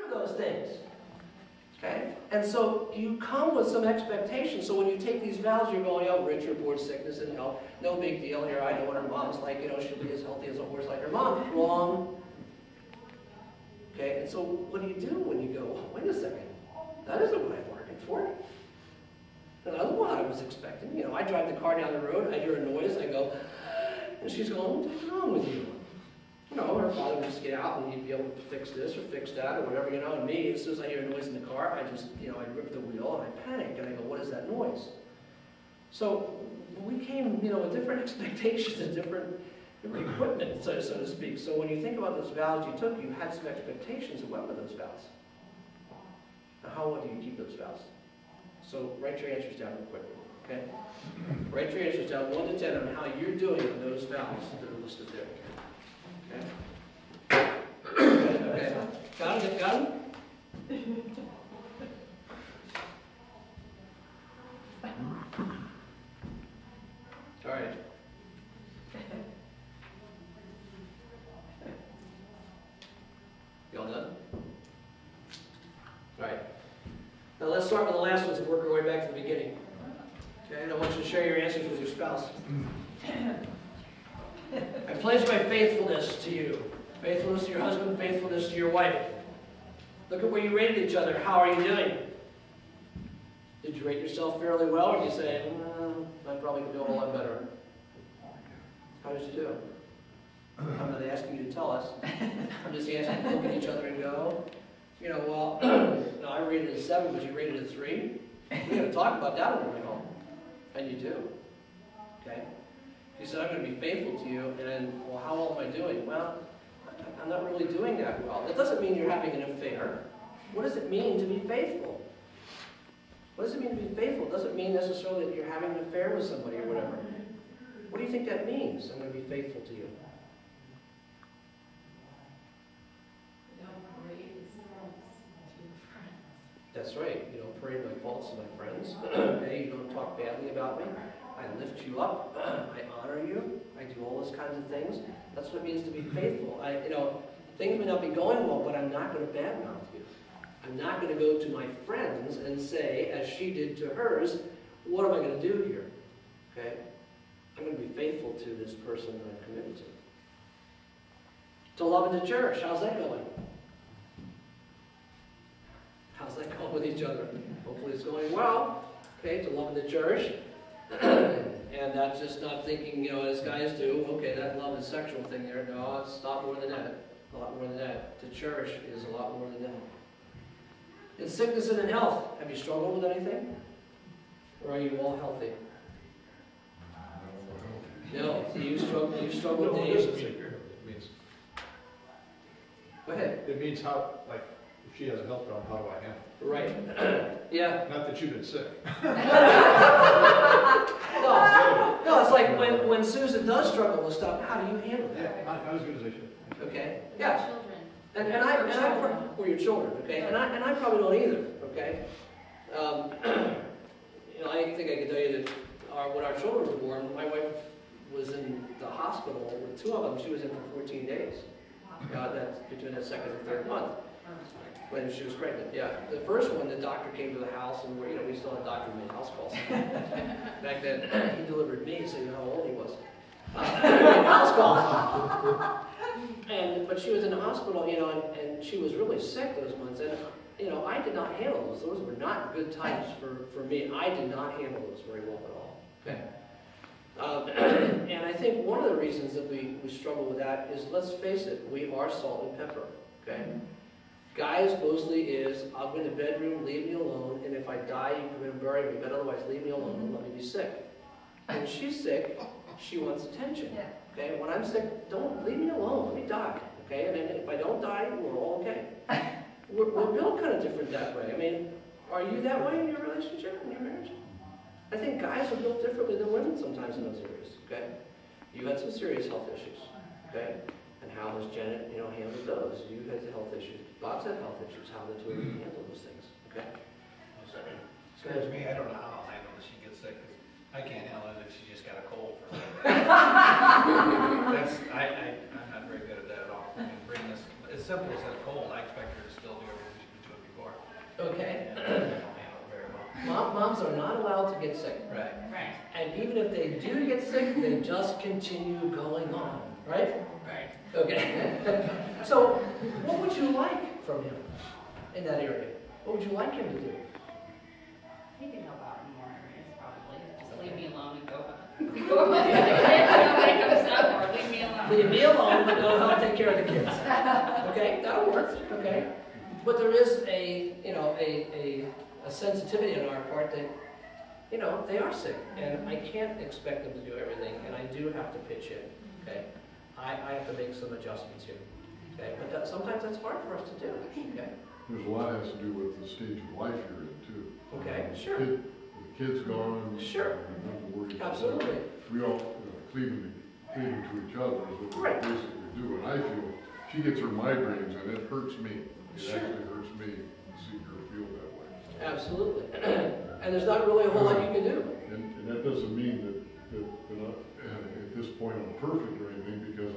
of those things. Okay? And so you come with some expectations. So when you take these vows, you're going, oh, Rich, you're born sickness and health. No big deal here. I know what her mom's like. You know, she'll be as healthy as a horse like her mom. Wrong. Okay? And so what do you do when you go, oh, wait a second. That isn't what I bargained for. That wasn't what I was expecting. You know, I drive the car down the road. I hear a noise. I go, and she's going, what's wrong with you? You know, her father would just get out and he'd be able to fix this or fix that or whatever, you know. And me, as soon as I hear a noise in the car, I just, you know, I rip the wheel and I panic and I go, what is that noise? So we came, you know, with different expectations and different equipment, so to speak. So when you think about those vows you took, you had some expectations of what were those vows. Now, how well do you keep those vows? So write your answers down real quickly, okay? Write your answers down 1 to 10 on how you're doing on those vows that are listed there. Okay? Okay. Got it? Got it? All right. You all done? All right. Now let's start with the last ones and work our way back to the beginning. Okay, and I want you to share your answers with your spouse. I pledge my faithfulness to you. Faithfulness to your husband, faithfulness to your wife. Look at where you rated each other. How are you doing? Did you rate yourself fairly well, or did you say, I probably could do a whole lot better? How did you do? I'm not asking you to tell us. I'm just asking you to look at each other and go, you know, well, no, I rated a 7, but you rated a 3. We're going to talk about that on the way home. And you do. Okay? You said, I'm going to be faithful to you, and then, well, how well am I doing? Well, I'm not really doing that well. That doesn't mean you're having an affair. What does it mean to be faithful? What does it mean to be faithful? It doesn't mean necessarily that you're having an affair with somebody or whatever. What do you think that means? I'm going to be faithful to you. Don't parade his faults to your friends. That's right. You don't parade my faults to my friends. Okay? You don't talk badly about me. I lift you up. I honor you. I do all those kinds of things. That's what it means to be faithful. You know, things may not be going well, but I'm not going to badmouth you. I'm not going to go to my friends and say, as she did to hers, what am I going to do here? Okay? I'm going to be faithful to this person that I'm committed to. To love in the church, how's that going? How's that going with each other? Hopefully it's going well. Okay, to love in the church. And that's just not thinking, you know, as guys do, okay, that love is sexual thing there. No, it's a lot more than that. A lot more than that. To cherish is a lot more than that. In sickness and in health, have you struggled with anything? Or are you all healthy? No, you struggle with age. Go ahead. It means how, like, if she has a health problem, how do I handle it? Right. Yeah. Not that you've been sick. No, it's like when Susan does struggle with stuff, how do you handle that? Yeah, not as good as I should. Okay. Or Yeah. your children. Or your children, okay? And I probably don't either, okay? You know, I think I can tell you that when our children were born, my wife was in the hospital with 2 of them. She was in for 14 days. That's between the 2nd and 3rd month when she was pregnant. Yeah, the first one, the doctor came to the house, and we still had doctor made house calls. Back then, he delivered me, so you know how old he was. House calls. But she was in the hospital, you know, and she was really sick those months. And, you know, I did not handle those. Those were not good times for me. I did not handle those very well at all. Okay. And I think one of the reasons that we struggle with that is, let's face it, we are salt and pepper. Okay. Guys mostly is, I'll go in the bedroom, leave me alone, and if I die, you come in and bury me, but otherwise leave me alone and let me be sick. When she's sick, she wants attention. Okay, when I'm sick, don't leave me alone, let me die. Okay, and then if I don't die, we're all okay. We're built kind of different that way. I mean, are you that way in your relationship, in your marriage? I think guys are built differently than women sometimes in those areas. Okay, you had some serious health issues. Okay, and how has Janet, you know, handled those? You had the health issues. Bob's had health issues. How the 2 of you handle those things? Okay. Scares me. I don't know how I'll handle it if she gets sick. Cause I can't handle it if she just got a cold. I'm not very good at that at all. I mean, bring this as simple as a cold. I expect her to still do everything she Okay? And I don't handle it very well. Moms are not allowed to get sick. Right. Right. And even if they do get sick, they just continue going on. Right? Right. Okay. So, what would you like from him in that area? What would you like him to do? He can help out in more areas, probably. Just leave me alone and go. Go make them stuff or leave me alone. Leave me alone, but go help take care of the kids. Okay, that'll work. Okay, but there is a sensitivity on our part that they are sick, and I can't expect them to do everything, and I do have to pitch in. Okay, I have to make some adjustments here. Okay, but sometimes that's hard for us to do. Okay. There's a lot has to do with the stage of life you're in too. Okay, sure. The kid's gone. Sure. You don't have to worry about Absolutely. that. We all cleaving to each other is what we Right. basically do. And I feel she gets her migraines and it hurts me. It Sure. actually hurts me to see her feel that way. Absolutely. And there's not really a whole lot you can do. And that doesn't mean that at this point I'm perfect or anything, because I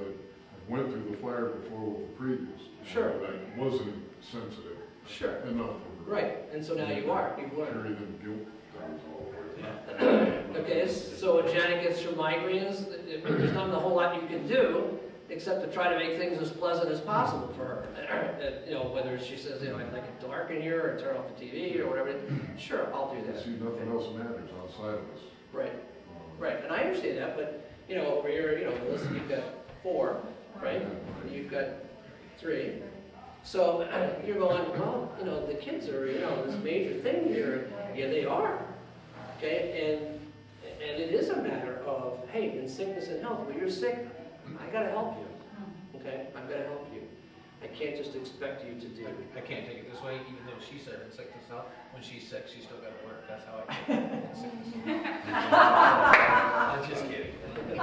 went through the fire before with the previous. Sure. But I wasn't sensitive Sure. enough for her. Right. And so now you are. You've learned. Carry them guilt. That was all the way. Okay, so when Janet gets her migraines, there's not a whole lot you can do except to try to make things as pleasant as possible for her. Whether she says, I'd like it dark in here, or turn off the TV, or whatever. Sure, I'll do that. See, nothing else matters outside of us. Right, right. And I understand that, but, over here, listen, you've got 4, right? You've got 3. So you're going, well, the kids are, this major thing here. Yeah, they are. Okay, and it is a matter of, hey, in sickness and health, when you're sick, I got to help you. Okay, I've got to help you. I can't just expect you to do it. I can't take it this way, even though she's sick and sickness out. When she's sick, she's still got to work. That's how I take it. In sickness. I'm just kidding. No,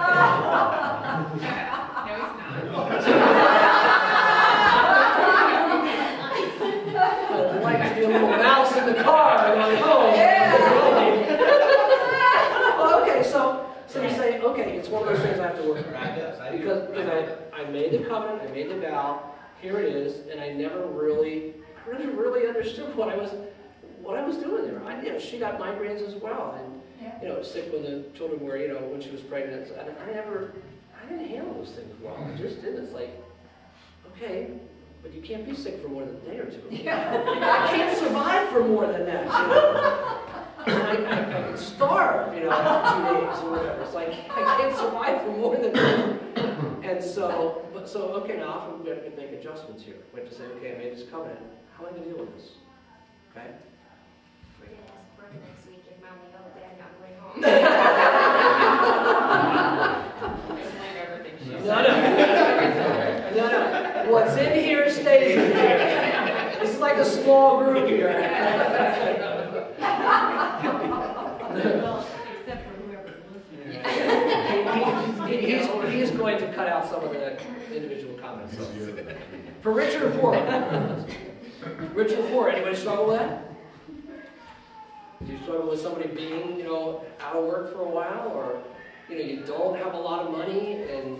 he's not. I'd like to be a little mouse in the car going home. Well, okay, so you say, okay, it's one of those things I have to work on. Right, yes, I do. Because I made the covenant, I made the vow, here it is, and I never really understood what I was doing there. She got migraines as well, and sick when the children were, when she was pregnant. So I didn't handle those things well. I just didn't. It's like, okay, but you can't be sick for more than a day or two. I can't survive for more than that. I could starve, 2 days or whatever. It's like, I can't survive for more than that. And so okay, now often we have to make adjustments here. We have to say, okay, I made this covenant. How am I going to deal with this? Okay? We're going to ask work next week if Mommy yelled at Dad not going home. No. What's in here stays in here. This is like a small group here. Well, except for whoever's listening. He's going to cut out some of the individual comments. For richer or poor? Richer or poor? Anybody struggle with that? Do you struggle with somebody being, out of work for a while, or you don't have a lot of money, and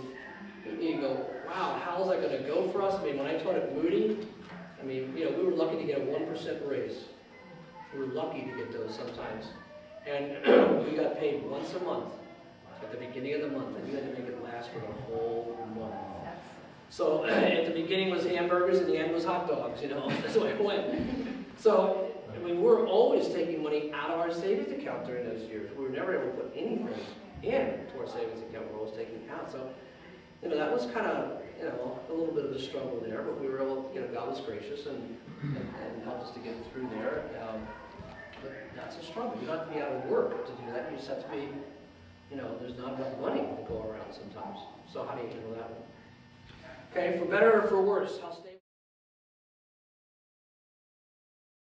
you go, wow, how's that going to go for us? I mean, when I taught at Moody, we were lucky to get a 1% raise. We were lucky to get those sometimes. And we got paid once a month at the beginning of the month, and you had to make it last for the whole month. So at the beginning was hamburgers, and the end was hot dogs, That's the way it went. So we were always taking money out of our savings account during those years. We were never able to put anything into our savings account. We were always taking it out. So, that was kind of, a little bit of a struggle there, but we were able, God was gracious and helped us to get through there. But that's a struggle. You don't have to be out of work to do that. You just have to be, there's not enough money to go around sometimes. So how do you handle that one? Okay, for better or for worse, how stable?